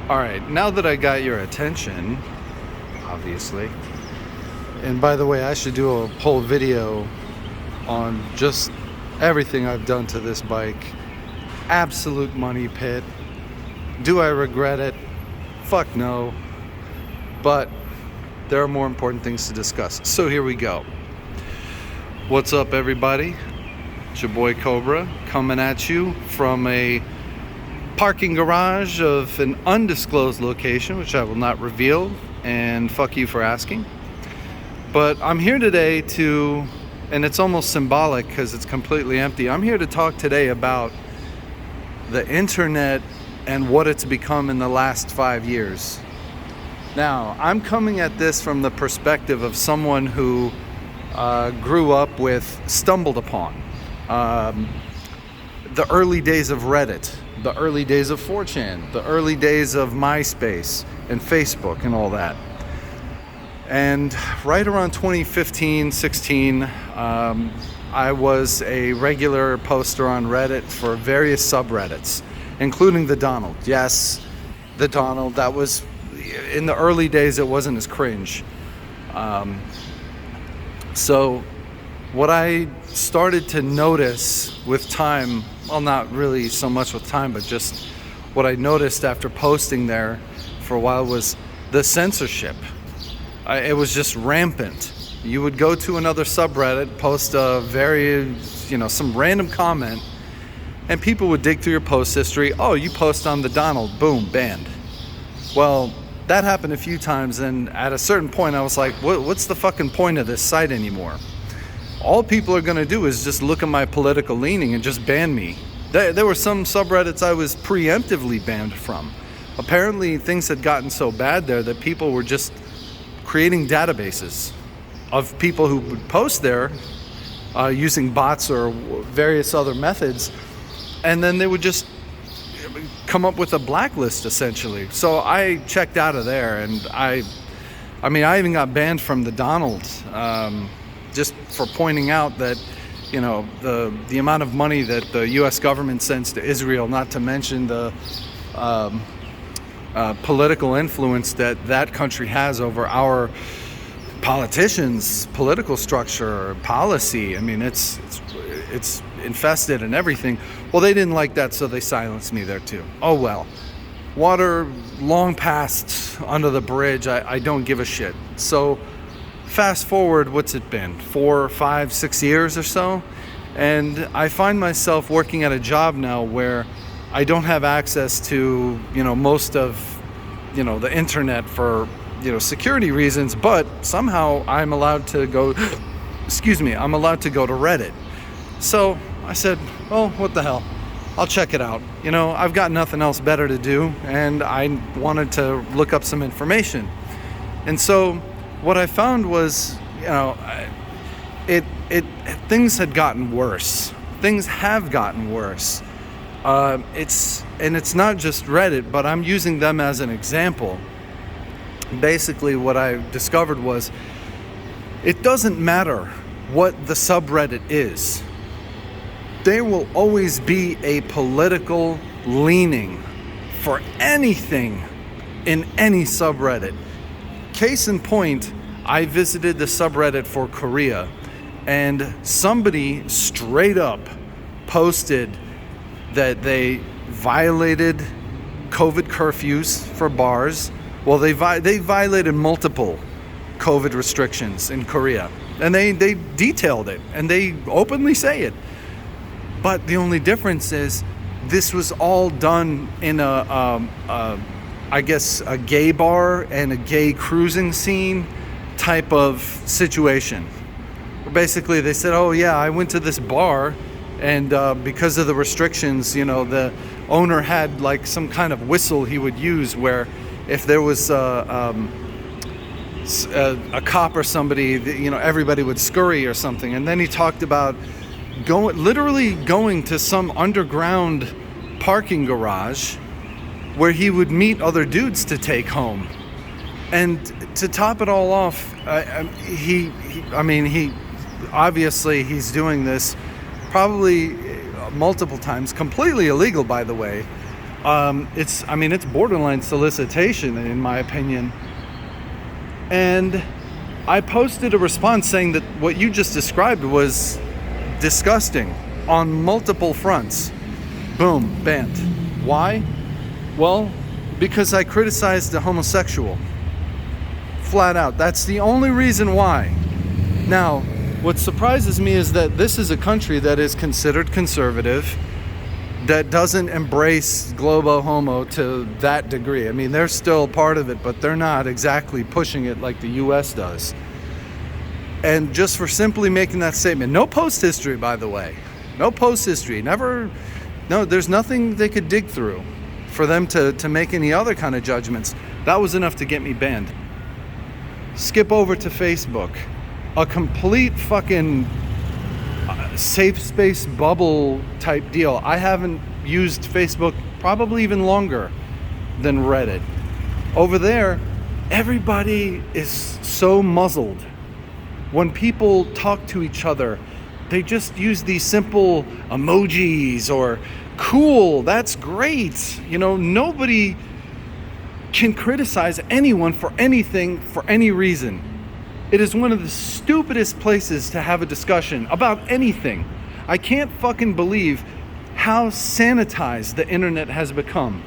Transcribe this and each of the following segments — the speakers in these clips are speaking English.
All right, now that I got your attention, obviously, and by the way, I should do a whole video on just everything I've done to this bike. Absolute money pit. Do I regret it? Fuck no. But there are more important things to discuss. So here we go. What's up, everybody? It's your boy Cobra coming at you from a parking garage of an undisclosed location, which I will not reveal, and fuck you for asking. But I'm here today and it's almost symbolic because it's completely empty. I'm here to talk today about the internet and what it's become in the last 5 years. Now, I'm coming at this from the perspective of someone who stumbled upon the early days of Reddit, the early days of 4chan, the early days of MySpace and Facebook and all that. And right around 2015, 16, I was a regular poster on Reddit for various subreddits, including the Donald. Yes, the Donald. That was, in the early days, it wasn't as cringe. So what I started to notice with time, well, not really so much with time, but just what I noticed after posting there for a while was the censorship. It was just rampant. You would go to another subreddit, post some random comment, and people would dig through your post history. Oh, you post on the Donald, boom, banned. Well, that happened a few times, and at a certain point I was like, what's the fucking point of this site anymore? All people are going to do is just look at my political leaning and just ban me. There were some subreddits I was preemptively banned from. Apparently things had gotten so bad there that people were just creating databases of people who would post there using bots or various other methods, and then they would just come up with a blacklist essentially. So I checked out of there, and I even got banned from the Donald just for pointing out that, the amount of money that the U.S. government sends to Israel, not to mention the political influence that country has over our politicians, political structure, policy. I mean, it's infested and everything. Well, they didn't like that, so they silenced me there too. Oh well. Water long passed under the bridge. I don't give a shit. So fast forward, what's it been? 4, 5, 6 years or so? And I find myself working at a job now where I don't have access to, most of, the internet for, security reasons, but somehow I'm allowed to go, I'm allowed to go to Reddit. So I said, oh, what the hell? I'll check it out. I've got nothing else better to do, and I wanted to look up some information. And so what I found was, things had gotten worse. Things have gotten worse. It's not just Reddit, but I'm using them as an example. Basically, what I discovered was it doesn't matter what the subreddit is. There will always be a political leaning for anything in any subreddit. Case in point, I visited the subreddit for Korea, and somebody straight up posted that they violated COVID curfews for bars. Well, they violated multiple COVID restrictions in Korea, and they detailed it, and they openly say it. But the only difference is this was all done in a gay bar and a gay cruising scene type of situation. Where basically they said, oh yeah, I went to this bar, and because of the restrictions, the owner had like some kind of whistle he would use where if there was a cop or somebody, everybody would scurry or something. And then he talked about literally going to some underground parking garage where he would meet other dudes to take home. And to top it all off, he obviously he's doing this probably multiple times, completely illegal, by the way. It's borderline solicitation in my opinion. And I posted a response saying that what you just described was disgusting on multiple fronts. Boom, banned. Why? Well, because I criticized the homosexual. Flat out. That's the only reason why. Now, what surprises me is that this is a country that is considered conservative, that doesn't embrace globo homo to that degree. I mean, they're still part of it, but they're not exactly pushing it like the US does. And just for simply making that statement, no post history, by the way. No post history. There's nothing they could dig through for them to make any other kind of judgments. That was enough to get me banned. Skip over to Facebook. A complete fucking safe space bubble type deal. I haven't used Facebook probably even longer than Reddit. Over there, everybody is so muzzled. When people talk to each other, they just use these simple emojis or cool, that's great. Nobody can criticize anyone for anything for any reason. It is one of the stupidest places to have a discussion about anything. I can't fucking believe how sanitized the internet has become.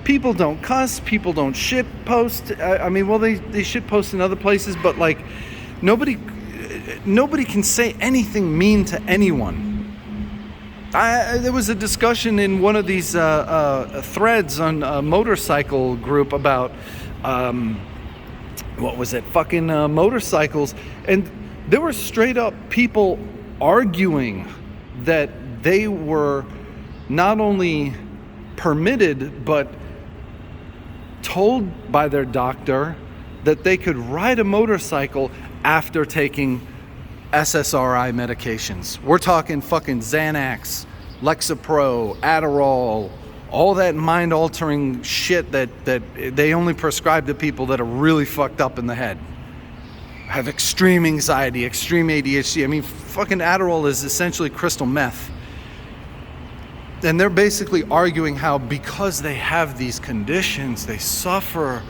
People don't cuss, people don't shit post. They shit post in other places, but like nobody can say anything mean to anyone. There was a discussion in one of these threads on a motorcycle group about motorcycles, and there were straight up people arguing that they were not only permitted but told by their doctor that they could ride a motorcycle after taking SSRI medications. We're talking fucking Xanax, Lexapro, Adderall, all that mind-altering shit that they only prescribe to people that are really fucked up in the head. Have extreme anxiety, extreme ADHD. I mean, fucking Adderall is essentially crystal meth. And they're basically arguing how because they have these conditions, they suffer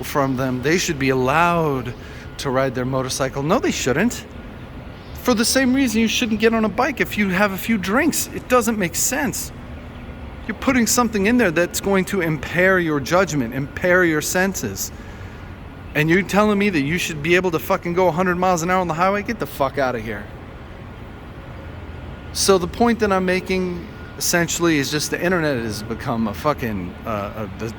from them, they should be allowed to ride their motorcycle. No, they shouldn't. For the same reason you shouldn't get on a bike if you have a few drinks. It doesn't make sense. You're putting something in there that's going to impair your judgment, impair your senses. And you're telling me that you should be able to fucking go 100 miles an hour on the highway? Get the fuck out of here. So the point that I'm making essentially is just the internet has become a fucking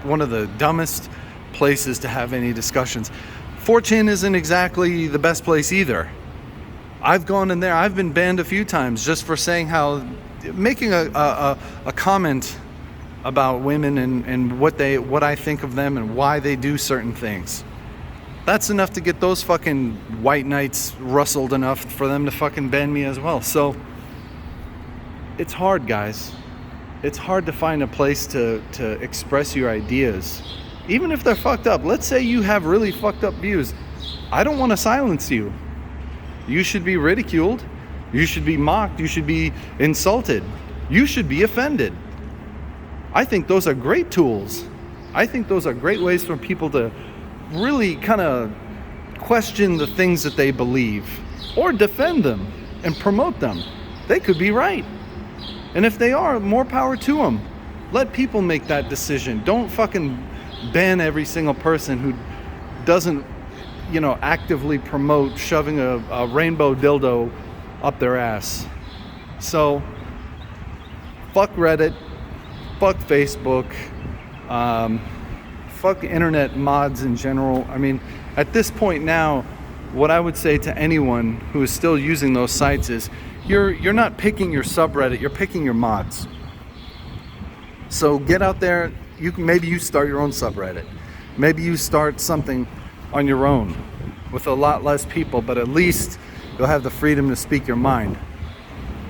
one of the dumbest places to have any discussions. 4chan isn't exactly the best place either. I've gone in there. I've been banned a few times just for saying how making a comment about women and what I think of them and why they do certain things. That's enough to get those fucking white knights rustled enough for them to fucking ban me as well. So it's hard, guys. It's hard to find a place to express your ideas, even if they're fucked up. Let's say you have really fucked up views. I don't want to silence you. You should be ridiculed. You should be mocked. You should be insulted. You should be offended. I think those are great tools. I think those are great ways for people to really kind of question the things that they believe or defend them and promote them. They could be right. And if they are, more power to them. Let people make that decision. Don't fucking ban every single person who doesn't, actively promote shoving a rainbow dildo up their ass. So, fuck Reddit, fuck Facebook, fuck internet mods in general. I mean, at this point now, what I would say to anyone who is still using those sites is, you're not picking your subreddit, you're picking your mods. So get out there, maybe you start your own subreddit. Maybe you start something on your own with a lot less people, but at least you'll have the freedom to speak your mind.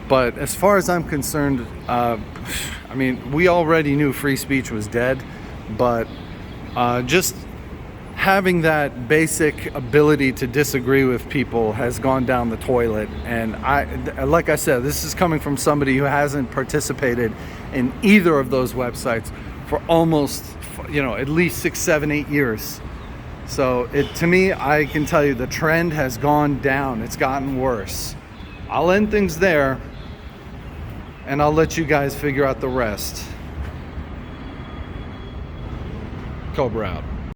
But as far as I'm concerned, we already knew free speech was dead, but just having that basic ability to disagree with people has gone down the toilet. And like I said, this is coming from somebody who hasn't participated in either of those websites for almost, at least 6, 7, 8 years. So to me, I can tell you the trend has gone down. It's gotten worse. I'll end things there, and I'll let you guys figure out the rest. Cobra out.